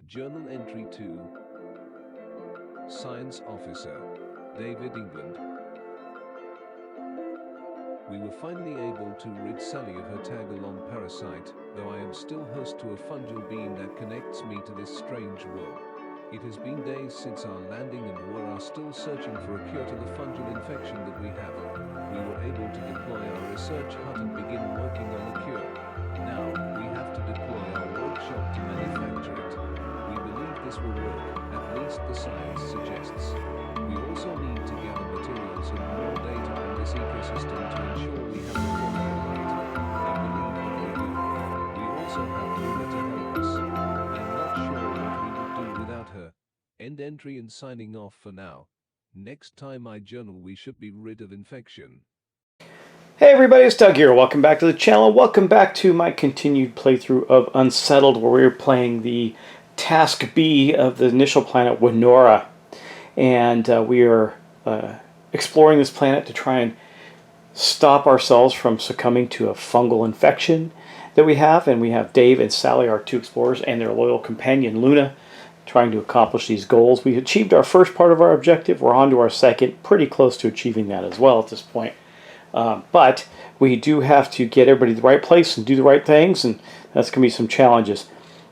Journal entry 2. Science Officer, David England. We were finally able to rid Sally of her tag-along parasite, though I am still host to a fungal being that connects me to this strange world. It has been days since our landing and we are still searching for a cure to the fungal infection that we have. We were able to deploy our research hut and begin working on the cure. Now, we have to deploy our workshop to manufacture it. We believe this will work, at least the science suggests. We also need to gather materials and more data on this ecosystem to ensure we have the formula right. I believe we will do. We also have Luna to help us. I'm not sure what we would do without her. End entry and signing off for now. Next time I journal we should be rid of infection. Hey everybody, it's Doug here. Welcome back to the channel. Welcome back to my continued playthrough of Unsettled, where we're playing the Task B of the initial planet Wenora. And we are exploring this planet to try and stop ourselves from succumbing to a fungal infection that we have. And we have Dave and Sally, our two explorers, and their loyal companion Luna, trying to accomplish these goals. We achieved our first part of our objective. We're on to our second, pretty close to achieving that as well at this point. But we do have to get everybody to the right place and do the right things, and that's going to be some challenges.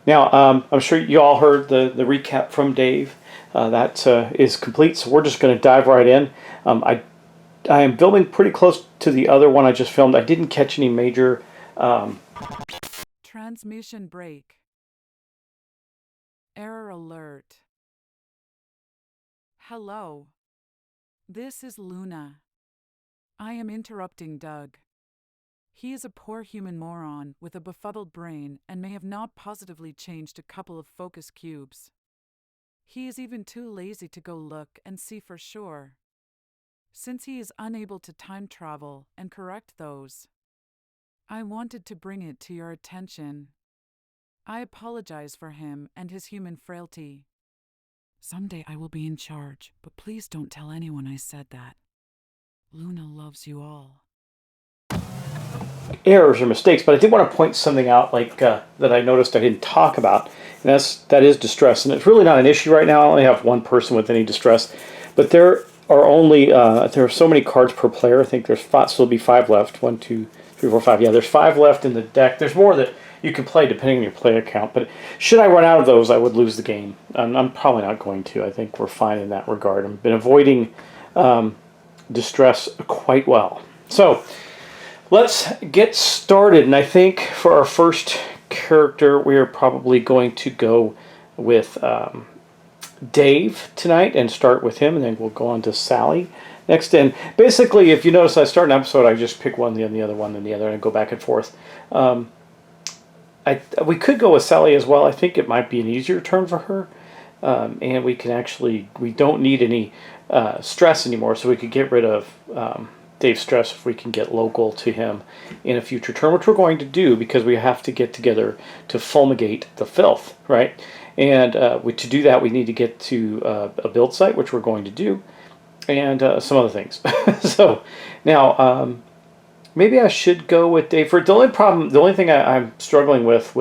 Now, I'm sure you all heard the recap from Dave. That is complete, so we're just going to dive right in. I am filming pretty close to the other one I just filmed. I didn't catch any major... Transmission break. Error alert. Hello. This is Luna. I am interrupting Doug. He is a poor human moron with a befuddled brain and may have not positively changed a couple of focus cubes. He is even too lazy to go look and see for sure. Since he is unable to time travel and correct those, I wanted to bring it to your attention. I apologize for him and his human frailty. Someday I will be in charge, but please don't tell anyone I said that. Luna loves you all. errors or mistakes, but I did want to point something out that I noticed I didn't talk about, and that is distress. And it's really not an issue right now. I only have one person with any distress, but there are only there are so many cards per player. I think there's still be 5 left. 1, 2, 3, 4, 5. Yeah, there's 5 left in the deck. There's more that you can play depending on your player count, but should I run out of those, I would lose the game. I'm probably not going to. I think we're fine in that regard. I've been avoiding distress quite well. So let's get started, and I think for our first character we're probably going to go with Dave tonight and start with him, and then we'll go on to Sally next. And basically, if you notice, I start an episode, I just pick one, then the other one, then the other, and go back and forth. We could go with Sally as well. I think it might be an easier turn for her, and we don't need any stress anymore, so we could get rid of Dave's stress if we can get local to him in a future turn, which we're going to do because we have to get together to fulmigate the filth, right? And to do that, we need to get to a build site, which we're going to do, and some other things. So now, maybe I should go with Dave. The only thing I'm struggling with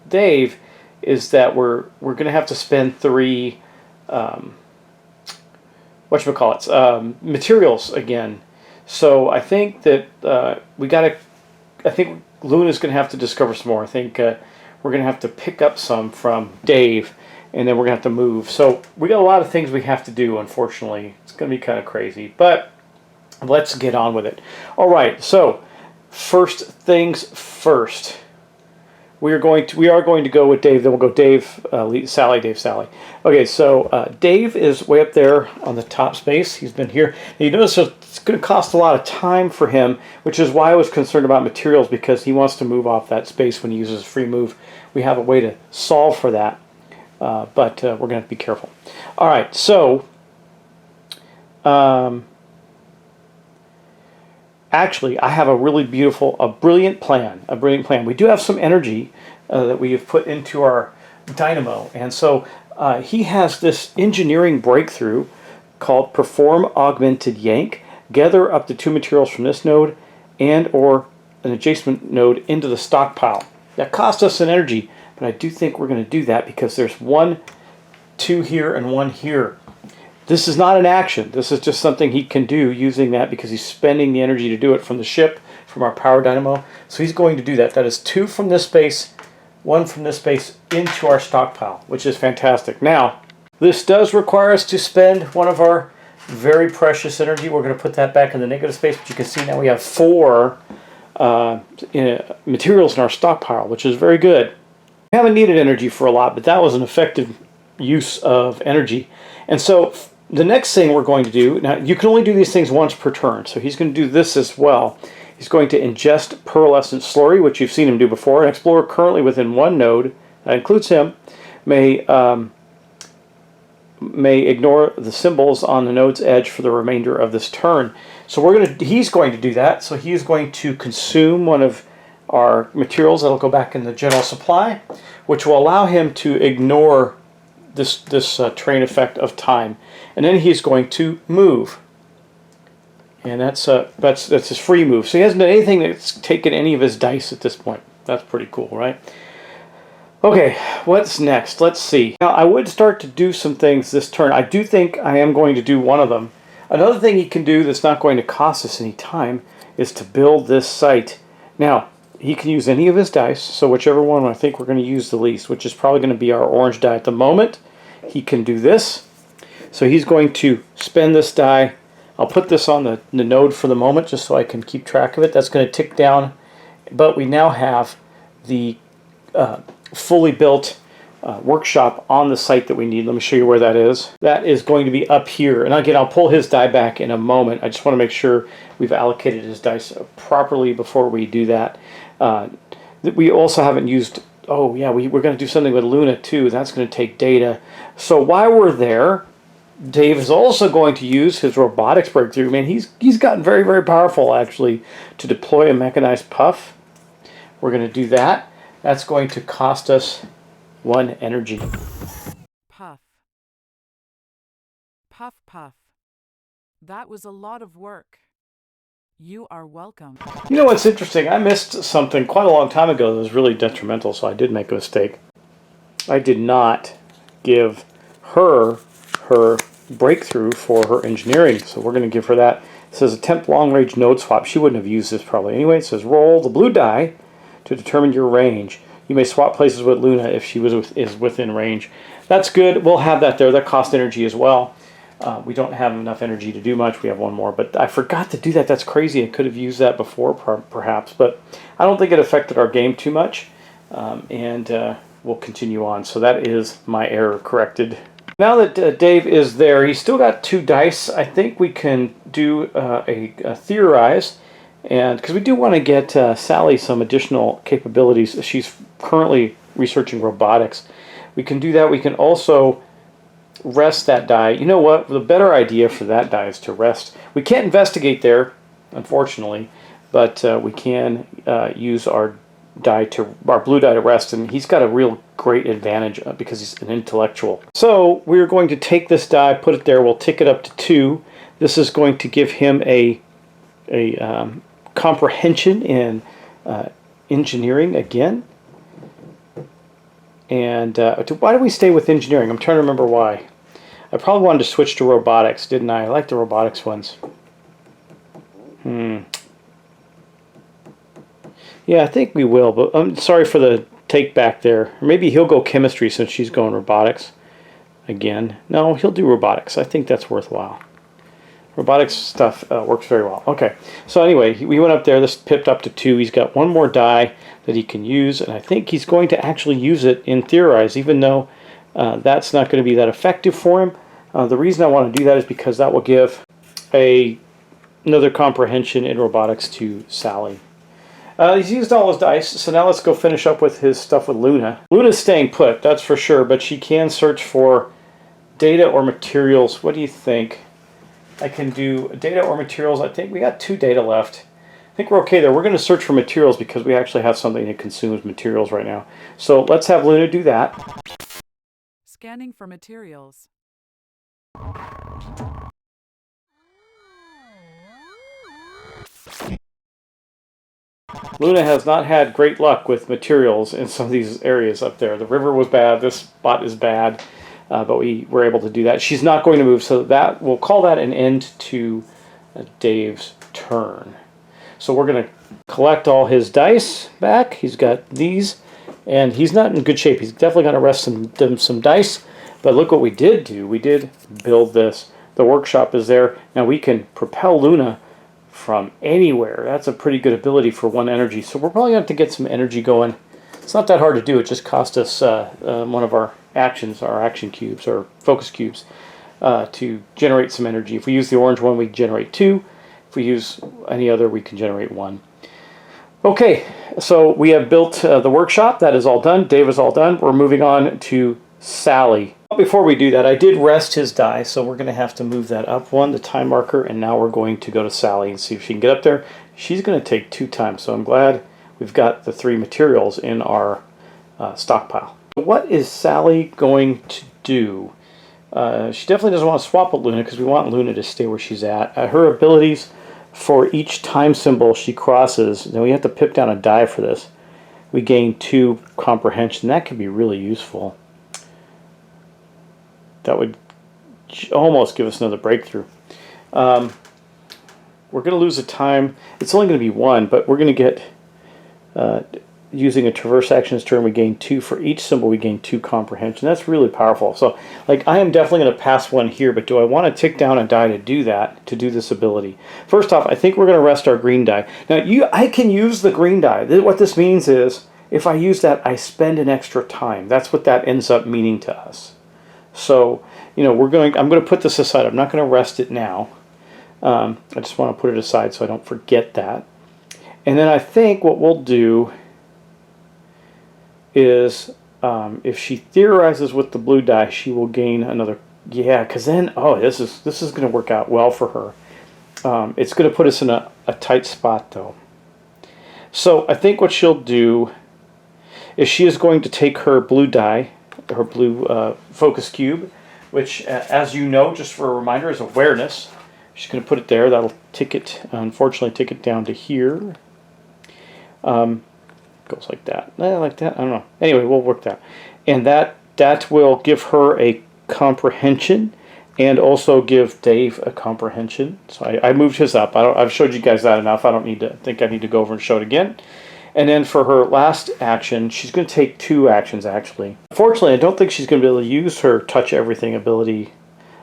Dave is that we're going to have to spend 3 materials again. So I think that I think Luna's going to have to discover some more. I think we're going to have to pick up some from Dave, and then we're going to have to move. So we got a lot of things we have to do, unfortunately. It's going to be kind of crazy, but let's get on with it. All right, so first things first. We are going to go with Dave. Then we'll go Dave, Sally, Dave, Sally. Okay, so Dave is way up there on the top space. He's been here. And you notice it's going to cost a lot of time for him, which is why I was concerned about materials, because he wants to move off that space when he uses free move. We have a way to solve for that, but we're going to have to be careful. All right, so actually, I have a brilliant plan. We do have some energy that we have put into our dynamo. And so he has this engineering breakthrough called Perform Augmented Yank. Gather up to 2 materials from this node and or an adjacent node into the stockpile. That costs us an energy, but I do think we're going to do that because there's 1, 2 here and 1 here. This is not an action. This is just something he can do using that because he's spending the energy to do it from the ship, from our power dynamo. So he's going to do that. That is 2 from this space, 1 from this space into our stockpile, which is fantastic. Now, this does require us to spend one of our very precious energy. We're going to put that back in the negative space, but you can see now we have 4 materials in our stockpile, which is very good. We haven't needed energy for a lot, but that was an effective use of energy. And so the next thing we're going to do, now you can only do these things once per turn, so he's going to do this as well. He's going to ingest pearlescent slurry, which you've seen him do before. An explorer currently within 1 node, that includes him, may ignore the symbols on the node's edge for the remainder of this turn. So he's going to do that. So he is going to consume one of our materials that'll go back in the general supply, which will allow him to ignore this train effect of time. And then he's going to move. And that's his free move. So he hasn't done anything that's taken any of his dice at this point. That's pretty cool, right? Okay, what's next? Let's see. Now, I would start to do some things this turn. I do think I am going to do one of them. Another thing he can do that's not going to cost us any time is to build this site. Now, he can use any of his dice, so whichever one I think we're going to use the least, which is probably going to be our orange die at the moment. He can do this. So he's going to spend this die. I'll put this on the node for the moment just so I can keep track of it. That's going to tick down, but we now have the fully built workshop on the site that we need. Let me show you where that is. That is going to be up here. And again, I'll pull his die back in a moment. I just want to make sure we've allocated his dice properly before we do that. We also haven't used, oh yeah, we're going to do something with Luna too. That's going to take data. So while we're there, Dave is also going to use his robotics breakthrough. Man, he's gotten very, very powerful actually to deploy a mechanized puff. We're going to do that. That's going to cost us 1 energy. Puff. Puff, puff. That was a lot of work. You are welcome. You know what's interesting? I missed something quite a long time ago that was really detrimental, so I did make a mistake. I did not give her breakthrough for her engineering, so we're going to give her that. It says attempt long-range node swap. She wouldn't have used this probably anyway. It says roll the blue die to determine your range. You may swap places with Luna if she is within range. That's good. We'll have that there. That costs energy as well. We don't have enough energy to do much. We have 1 more, but I forgot to do that. That's crazy. I could have used that before, perhaps, but I don't think it affected our game too much, and we'll continue on. So that is my error corrected. Now that Dave is there, he's still got 2 dice. I think we can do a theorize, and because we do want to get Sally some additional capabilities. She's currently researching robotics. We can do that. We can also rest that die. You know what? The better idea for that die is to rest. We can't investigate there, unfortunately, but we can use our blue die to rest, and he's got a real great advantage because he's an intellectual. So we're going to take this die, put it there. We'll tick it up to 2. This is going to give him a comprehension in engineering again. And why do we stay with engineering? I'm trying to remember why. I probably wanted to switch to robotics, didn't I? I like the robotics ones. Yeah, I think we will, but I'm sorry for the take back there. Or maybe he'll go chemistry since she's going robotics again. No, he'll do robotics. I think that's worthwhile. Robotics stuff works very well. Okay, so anyway, we went up there. This pipped up to 2. He's got 1 more die that he can use, and I think he's going to actually use it in Theorize, even though that's not going to be that effective for him. The reason I want to do that is because that will give another comprehension in robotics to Sally. He's used all his dice, so now let's go finish up with his stuff with Luna. Luna's staying put, that's for sure, but she can search for data or materials. What do you think? I can do data or materials. I think we got 2 data left. I think we're okay there. We're going to search for materials because we actually have something that consumes materials right now. So let's have Luna do that. Scanning for materials. Luna has not had great luck with materials in some of these areas up there. The river was bad. This spot is bad, but we were able to do that. She's not going to move, so that we'll call that an end to Dave's turn. So we're going to collect all his dice back. He's got these, and he's not in good shape. He's definitely going to rest some dice. But look what we did do. We did build this. The workshop is there. Now we can propel Luna from anywhere. That's a pretty good ability for 1 energy. So we're probably going to have to get some energy going. It's not that hard to do. It just cost us one of our actions, our action cubes, or focus cubes, to generate some energy. If we use the orange one, we generate 2. If we use any other, we can generate 1. Okay, so we have built the workshop. That is all done. Dave is all done. We're moving on to Sally. Before we do that, I did rest his die, so we're going to have to move that up 1, the time marker, and now we're going to go to Sally and see if she can get up there. She's going to take 2 times, so I'm glad we've got the 3 materials in our stockpile. What is Sally going to do? She definitely doesn't want to swap with Luna because we want Luna to stay where she's at. Her abilities for each time symbol she crosses, then we have to pip down a die for this. We gain 2 comprehension. That could be really useful. That would almost give us another breakthrough. We're going to lose a time. It's only going to be 1, but we're going to get, using a traverse actions turn, we gain 2. For each symbol, we gain 2 comprehension. That's really powerful. So, like, I am definitely going to pass 1 here, but do I want to tick down a die to do that, to do this ability? First off, I think we're going to rest our green die. Now, I can use the green die. What this means is, if I use that, I spend an extra time. That's what that ends up meaning to us. So, you know, I'm going to put this aside. I'm not going to rest it now. I just want to put it aside so I don't forget that. And then I think what we'll do is, if she theorizes with the blue die, she will gain another. Yeah, because then, oh, this is going to work out well for her. It's going to put us in a tight spot, though. So I think what she'll do is she is going to take her blue die, her blue focus cube, which, as you know, just for a reminder, is awareness. She's going to put it there. That'll tick it, unfortunately, tick it down to here. Goes like that. Like that? I don't know. Anyway, we'll work that. And that will give her a comprehension and also give Dave a comprehension. So I moved his up. I've showed you guys that enough. I don't need to think I need to go over and show it again. And then for her last action, she's going to take 2 actions, actually. Unfortunately, I don't think she's going to be able to use her touch everything ability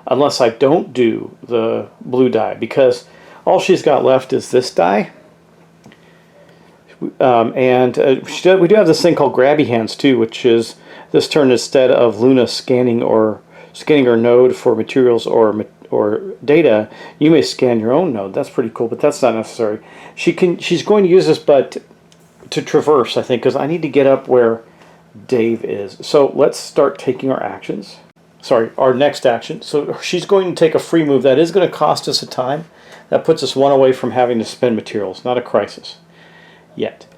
unless I don't do the blue die, because all she's got left is this die. We do have this thing called grabby hands, too, which is this turn, instead of Luna scanning her node for materials or data, you may scan your own node. That's pretty cool, but that's not necessary. She's going to use this, but to traverse, I think, because I need to get up where Dave is. So let's start taking our actions. Sorry, our next action. So she's going to take a free move. That is going to cost us a time. That puts us 1 away from having to spend materials. Not a crisis yet.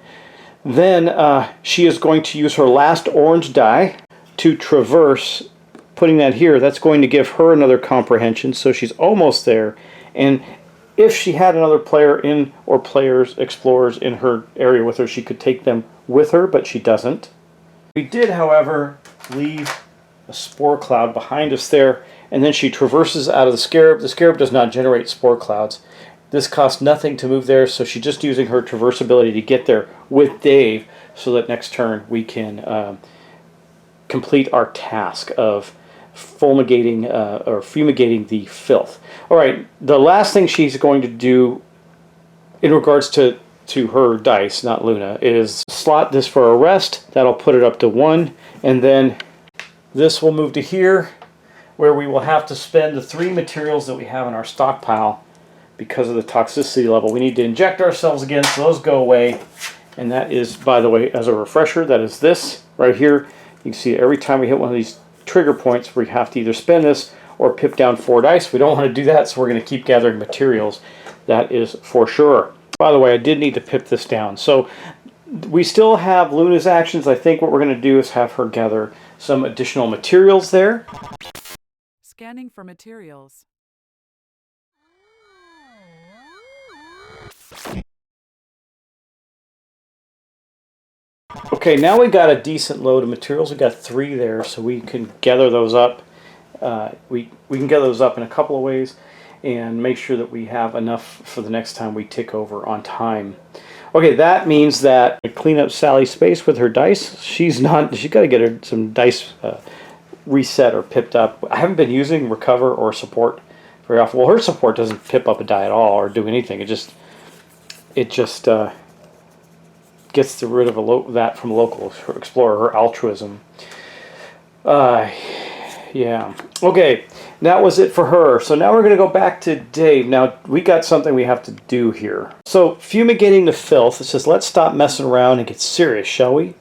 Then she is going to use her last orange die to traverse. Putting that here, that's going to give her another comprehension. So she's almost there. And if she had another player in, or explorers in her area with her, she could take them with her, but she doesn't. We did, however, leave a spore cloud behind us there, and then she traverses out of the Scarab. The Scarab does not generate spore clouds. This costs nothing to move there, so she's just using her traverse ability to get there with Dave, so that next turn we can complete our task of fumigating the filth. All right, the last thing she's going to do in regards to her dice, not Luna, is slot this for a rest. That'll put it up to 1, and then this will move to here, where we will have to spend the 3 materials that we have in our stockpile because of the toxicity level. We need to inject ourselves again, so those go away. And that is, by the way, as a refresher, that is this right here. You can see every time we hit one of these trigger points, we have to either spend this or pip down 4 dice. We don't want to do that, so we're going to keep gathering materials. That is for sure. By the way, I did need to pip this down. So we still have Luna's actions. I think what we're going to do is have her gather some additional materials there. Scanning for materials. Okay, now we got a decent load of materials. We got 3 there, so we can gather those up. We can gather those up in a couple of ways and make sure that we have enough for the next time we tick over on time. Okay, that means that I clean up Sally's space with her dice. She's got to get her some dice reset or pipped up. I haven't been using recover or support very often. Well, her support doesn't pip up a die at all or do anything. It just gets rid of that from local explorer, her altruism. Yeah. Okay, that was it for her. So now we're going to go back to Dave. Now, we got something we have to do here. So, fumigating the filth. It says, let's stop messing around and get serious, shall we?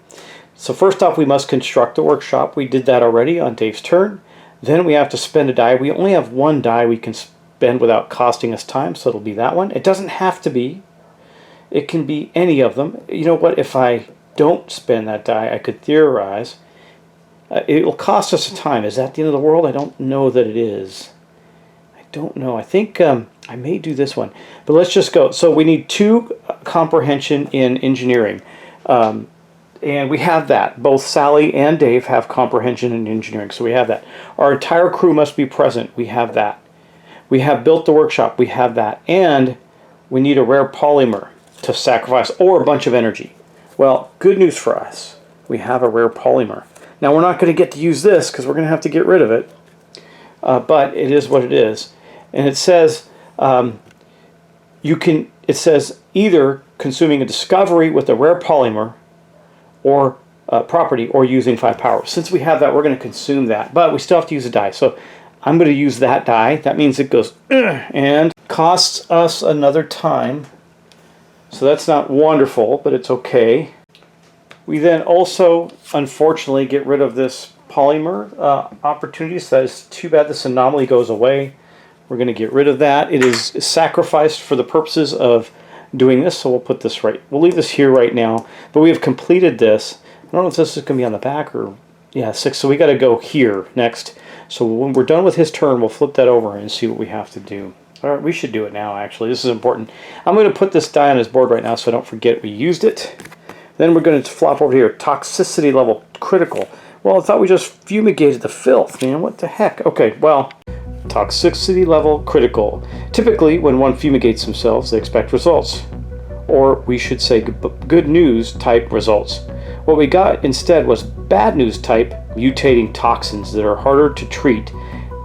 So first off, we must construct a workshop. We did that already on Dave's turn. Then we have to spend a die. We only have 1 die we can spend without costing us time, so it'll be that one. It doesn't have to be. It can be any of them. You know what? If I don't spend that die, I could theorize. It will cost us time. Is that the end of the world? I don't know that it is. I don't know. I think I may do this one. But let's just go. So we need 2 comprehension in engineering. And we have that. Both Sally and Dave have comprehension in engineering. So we have that. Our entire crew must be present. We have that. We have built the workshop. We have that. And we need a rare polymer to sacrifice or a bunch of energy. Well, good news for us. We have a rare polymer. Now we're not going to get to use this because we're going to have to get rid of it, but it is what it is. And it says It says either consuming a discovery with a rare polymer, or property, or using 5 power. Since we have that, we're going to consume that, but we still have to use a die. So I'm going to use that die. That means it goes and costs us another time. So that's not wonderful, but it's okay. We then also, unfortunately, get rid of this polymer opportunity. So that is too bad this anomaly goes away. We're going to get rid of that. It is sacrificed for the purposes of doing this, so we'll put this right. We'll leave this here right now, but we have completed this. I don't know if this is going to be on the back or, yeah, 6. So we got to go here next. So when we're done with his turn, we'll flip that over and see what we have to do. All right, we should do it now, actually. This is important. I'm going to put this die on his board right now so I don't forget we used it. Then we're going to flop over here. Toxicity level critical. Well, I thought we just fumigated the filth, man. What the heck? Okay, well, toxicity level critical. Typically, when one fumigates themselves, they expect results. Or we should say good news type results. What we got instead was bad news type mutating toxins that are harder to treat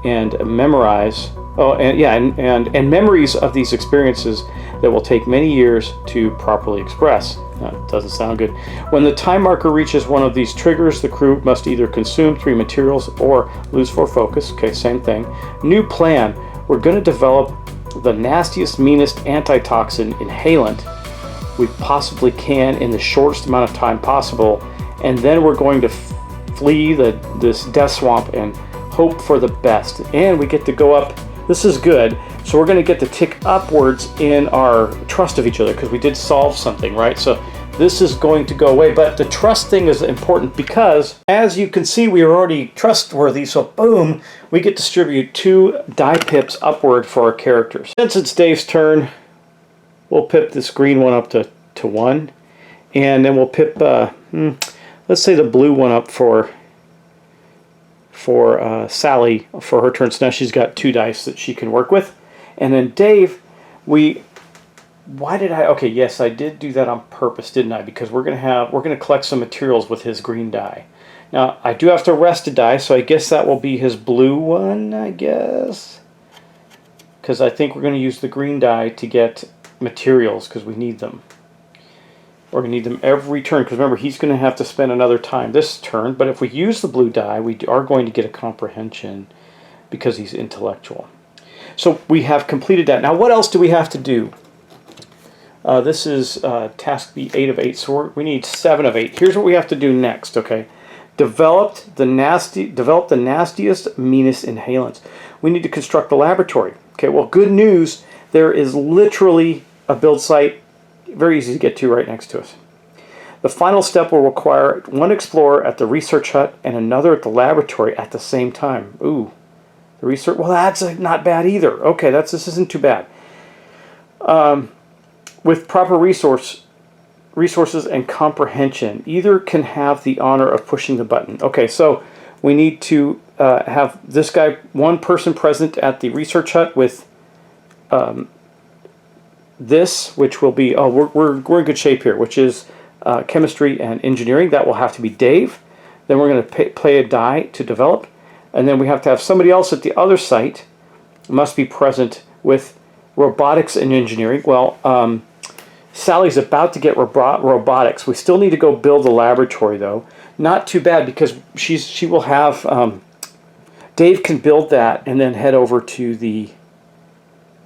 and memorize. Oh, and yeah, and memories of these experiences that will take many years to properly express. That doesn't sound good. When the time marker reaches one of these triggers, the crew must either consume 3 materials or lose 4 focus. Okay, same thing. New plan. We're going to develop the nastiest, meanest antitoxin inhalant we possibly can in the shortest amount of time possible, and then we're going to flee this death swamp and hope for the best. And we get to go up. This is good. So we're going to get to tick upwards in our trust of each other because we did solve something, right? So this is going to go away. But the trust thing is important because, as you can see, we are already trustworthy. So boom, we get to distribute 2 die pips upward for our characters. Since it's Dave's turn, we'll pip this green one up to 1. And then we'll pip, let's say the blue one up for Sally for her turn. So now she's got 2 dice that she can work with. And then Dave, okay, yes, I did do that on purpose, didn't I? Because we're gonna collect some materials with his green die. Now I do have to rest a die, so I guess that will be his blue one, I guess. Because I think we're gonna use the green die to get materials because we need them. We're gonna need them every turn because remember he's gonna have to spend another time this turn. But if we use the blue die, we are going to get a comprehension because he's intellectual. So we have completed that. Now what else do we have to do? This is task B 8 of 8, so we need 7 of 8. Here's what we have to do next, okay? Develop the nastiest, meanest inhalants. We need to construct the laboratory. Okay, well, good news, there is literally a build site, very easy to get to right next to us. The final step will require 1 explorer at the research hut and another at the laboratory at the same time. Ooh. The research, well, that's not bad either. Okay, this isn't too bad. With proper resource, resources and comprehension. Either can have the honor of pushing the button. Okay, so we need to have this guy, one person present at the research hut with this, which will be, we're in good shape here, which is chemistry and engineering. That will have to be Dave. Then we're going to play a die to develop. And then we have to have somebody else at the other site, must be present with robotics and engineering. Well, Sally's about to get robotics. We still need to go build a laboratory, though. Not too bad, because she will have... Dave can build that and then head over to the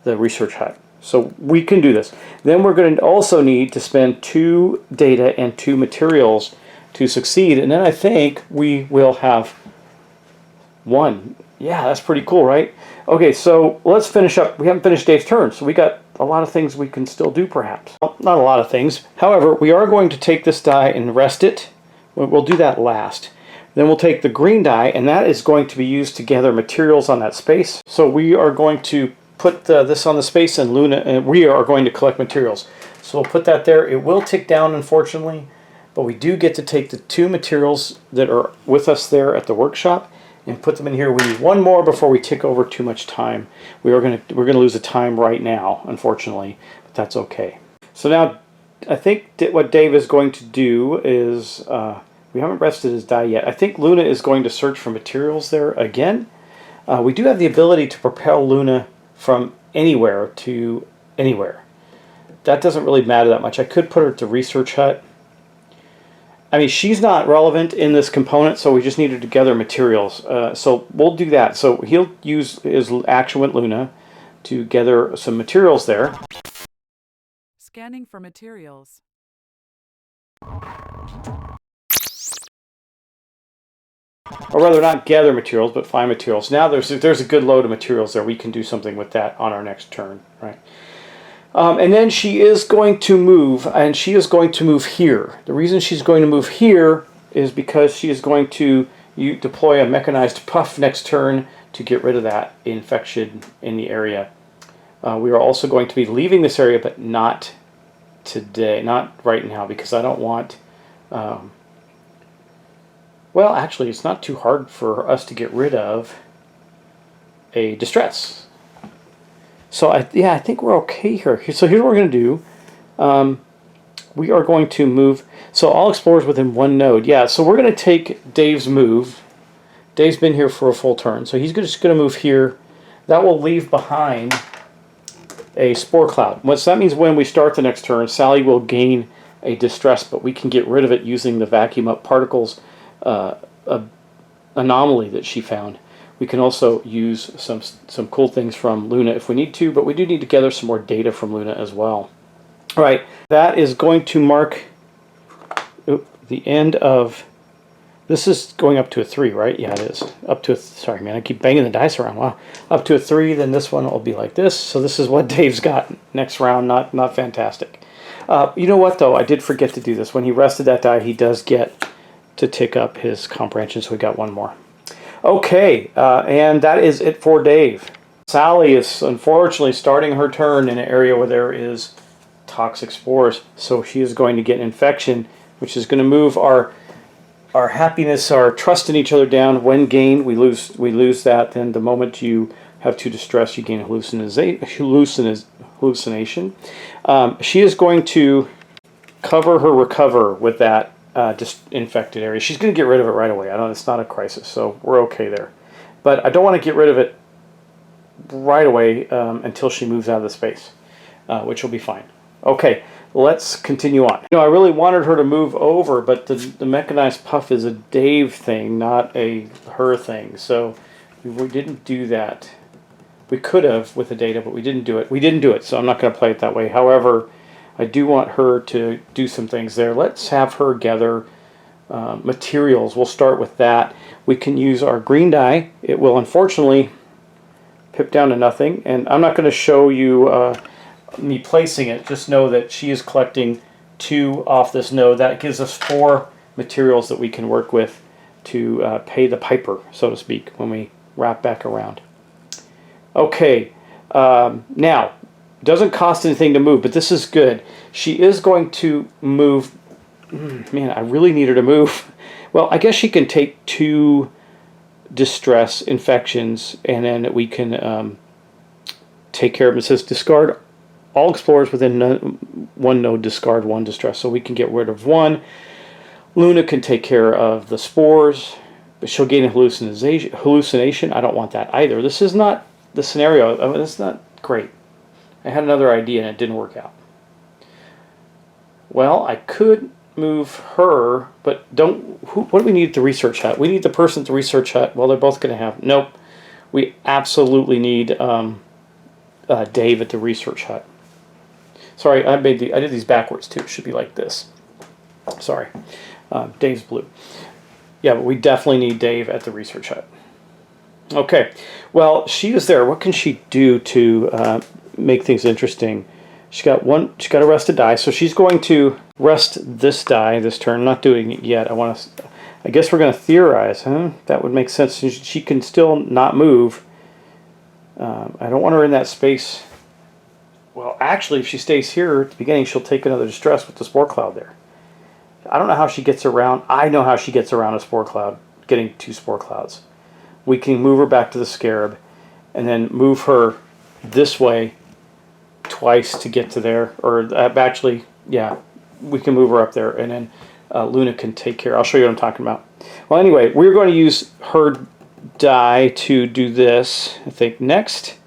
research hut. So we can do this. Then we're going to also need to spend 2 data and 2 materials to succeed. And then I think we will have 1. Yeah, that's pretty cool, right? Okay, so let's finish up. We haven't finished Dave's turn, so we got a lot of things we can still do, perhaps. Well, not a lot of things. However, we are going to take this die and rest it. We'll do that last. Then we'll take the green die, and that is going to be used to gather materials on that space. So we are going to put this on the space, and Luna, and we are going to collect materials. So we'll put that there. It will tick down, unfortunately, but we do get to take the 2 materials that are with us there at the workshop and put them in here. We need 1 more before we tick over too much time. We're gonna lose the time right now, unfortunately, but that's okay. So now, I think what Dave is going to do is we haven't rested his die yet. I think Luna is going to search for materials there again. We do have the ability to propel Luna from anywhere to anywhere. That doesn't really matter that much. I could put her at the research hut. I mean, she's not relevant in this component, so we just need her to gather materials. So we'll do that. So he'll use his action with Luna to gather some materials there. Scanning for materials. Or rather, not gather materials, but find materials. Now there's a good load of materials there. We can do something with that on our next turn, right? And then she is going to move, and she is going to move here. The reason she's going to move here is because she is going to deploy a mechanized puff next turn to get rid of that infection in the area. We are also going to be leaving this area, but not today, not right now, because I don't want... well, actually, it's not too hard for us to get rid of a distress. So, I think we're okay here. So here's what we're going to do. We are going to move... So all explorers within 1 node. Yeah, so we're going to take Dave's move. Dave's been here for a full turn. So he's just going to move here. That will leave behind a spore cloud. So that means when we start the next turn, Sally will gain a distress, but we can get rid of it using the vacuum up particles anomaly that she found. We can also use some cool things from Luna if we need to, but we do need to gather some more data from Luna as well. All right, that is going to mark the end of... This is going up to a 3, right? Yeah, it is. Up to a... Sorry, man, I keep banging the dice around. Wow. Up to a 3, then this one will be like this. So this is what Dave's got next round. Not fantastic. You know what, though? I did forget to do this. When he rested that die, he does get to tick up his comprehension, so we got 1 more. Okay, and that is it for Dave. Sally is unfortunately starting her turn in an area where there is toxic spores, so she is going to get an infection, which is going to move our happiness, our trust in each other down. When gained, we lose that. Then the moment you have 2 distress, you gain hallucination. She is going to cover her recover with that just infected area. She's going to get rid of it right away. I know it's not a crisis, so we're okay there. But I don't want to get rid of it right away until she moves out of the space, which will be fine. Okay, let's continue on. You know, I really wanted her to move over, but the mechanized puff is a Dave thing, not a her thing. So we didn't do that. We could have with the data, but we didn't do it. We didn't do it, so I'm not going to play it that way. However, I do want her to do some things there. Let's have her gather materials. We'll start with that. We can use our green die. It will unfortunately pip down to nothing, and I'm not going to show you me placing it. Just know that she is collecting 2 off this node. That gives us 4 materials that we can work with to pay the piper, so to speak, when we wrap back around. Okay, now Doesn't cost anything to move, but this is good. She is going to move. Man, I really need her to move. Well, I guess she can take 2 distress infections, and then we can take care of them. It says discard all explorers within 1 node, discard 1 distress. So we can get rid of 1. Luna can take care of the spores, but she'll gain a hallucination. I don't want that either. This is not the scenario. I mean, it's not great. I had another idea and it didn't work out. Well, I could move her, but what do we need at the research hut? We need the person at the research hut. Well, they're both going to have... Nope. We absolutely need Dave at the research hut. Sorry, I did these backwards too. It should be like this. Sorry. Dave's blue. Yeah, but we definitely need Dave at the research hut. Okay. Well, she is there. What can she do to make things interesting? She got to rest a die, so she's going to rest this die this turn. I'm not doing it yet. I guess we're going to theorize, huh? That would make sense. She can still not move. I don't want her in that space. Well, actually, if she stays here at the beginning, she'll take another distress with the spore cloud there. I don't know how she gets around. I know how she gets around a spore cloud, getting 2 spore clouds. We can move her back to the Scarab, and then move her this way twice to get to there. Or actually, yeah, we can move her up there, and then Luna can take care. I'll show you what I'm talking about. Well, anyway, we're going to use her die to do this. I think next.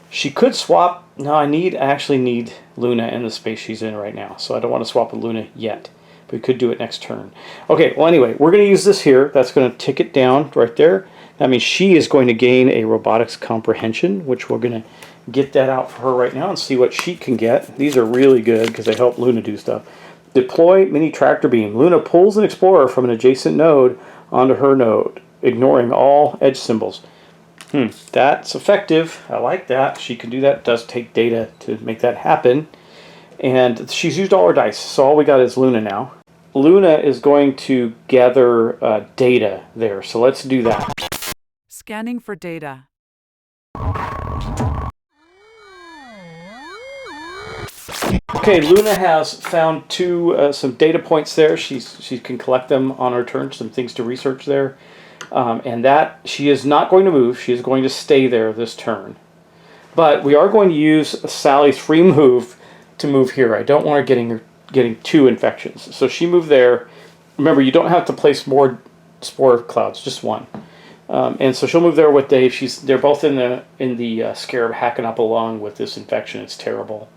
She could swap. No, I actually need Luna in the space she's in right now, so I don't want to swap with Luna yet. But we could do it next turn. Okay, well anyway, we're going to use this here. That's going to tick it down right there. That means she is going to gain a robotics comprehension, which we're going to get that out for her right now and see what she can get. These are really good because they help Luna do stuff. Deploy mini tractor beam. Luna pulls an explorer from an adjacent node onto her node, ignoring all edge symbols. That's effective. I like that. She can do that. It does take data to make that happen. And she's used all her dice, so all we got is Luna now. Luna is going to gather data there, so let's do that. Scanning for data. Okay, Luna has found some data points there. She can collect them on her turn, some things to research there. And that she is not going to move. She is going to stay there this turn. But we are going to use Sally's free move to move here. I don't want her getting 2 infections. So she moved there. Remember, you don't have to place more spore clouds, just 1. And so she'll move there with Dave. They're both in the Scarab hacking up along with this infection. It's terrible.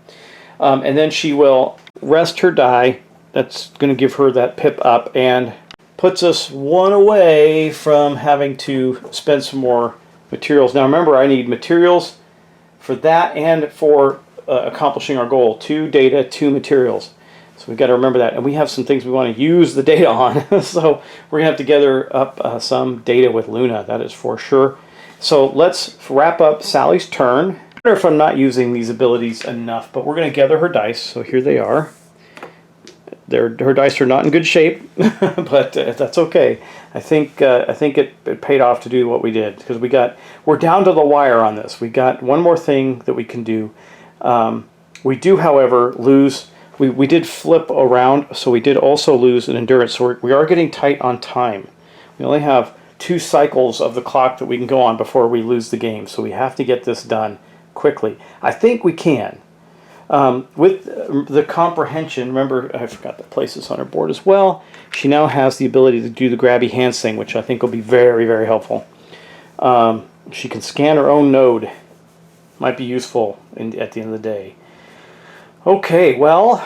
And then she will rest her die. That's going to give her that pip up and puts us 1 away from having to spend some more materials. Now remember, I need materials for that and for accomplishing our goal. 2 data, 2 materials. So we've got to remember that. And we have some things we want to use the data on. So we're going to have to gather up some data with Luna. That is for sure. So let's wrap up Sally's turn. I don't know if I'm not using these abilities enough, but we're going to gather her dice. So here they are. Her dice are not in good shape, but that's okay. I think it paid off to do what we did because we're down to the wire on this. We got one more thing that we can do. We do, however, lose. We did flip around, so we did also lose an endurance. So we are getting tight on time. We only have 2 cycles of the clock that we can go on before we lose the game. So we have to get this done quickly. I think we can. With the comprehension, remember, I forgot to place this on her board as well. She now has the ability to do the grabby hands thing, which I think will be very, very helpful. She can scan her own node. Might be useful at the end of the day. Okay, well,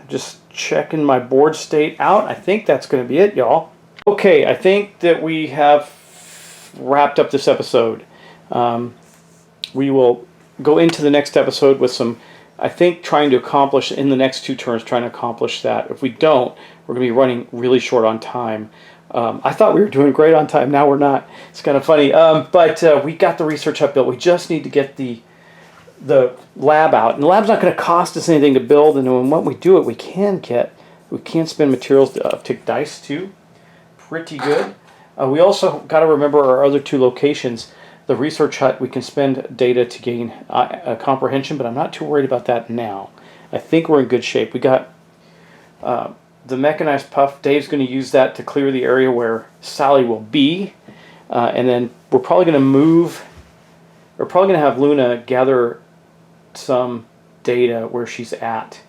just checking my board state out. I think that's going to be it, y'all. Okay, I think that we have wrapped up this episode. We will go into the next episode with some, I think, trying to accomplish in the next 2 turns, trying to accomplish that. If we don't, we're going to be running really short on time. I thought we were doing great on time. Now we're not. It's kind of funny. But we got the research hub built. We just need to get the lab out. And the lab's not going to cost us anything to build. And when we do it, we can spend materials to uptick dice too. Pretty good. We also got to remember our other 2 locations. the research hut, we can spend data to gain a comprehension, but I'm not too worried about that now. I think we're in good shape. We got the mechanized puff. Dave's going to use that to clear the area where Sally will be. And then we're probably going to move, we're probably going to have Luna gather some data where she's at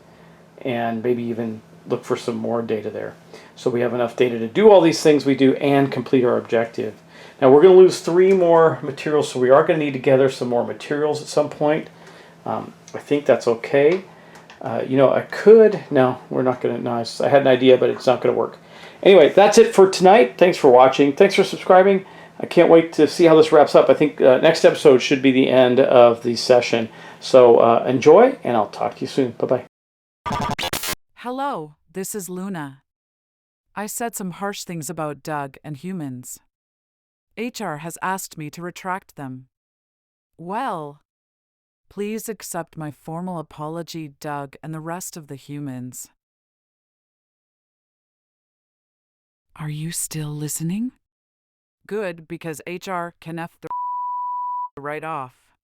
and maybe even look for some more data there. So we have enough data to do all these things we do and complete our objective. Now we're going to lose 3 more materials, so we are going to need to gather some more materials at some point. I think that's okay. I could, no, we're not going to, no, I had an idea, but it's not going to work. Anyway, that's it for tonight. Thanks for watching. Thanks for subscribing. I can't wait to see how this wraps up. I think next episode should be the end of the session. So enjoy, and I'll talk to you soon. Bye-bye. Hello, this is Luna. I said some harsh things about Doug and humans. HR has asked me to retract them. Well, please accept my formal apology, Doug, and the rest of the humans. Are you still listening? Good, because HR can F the right off.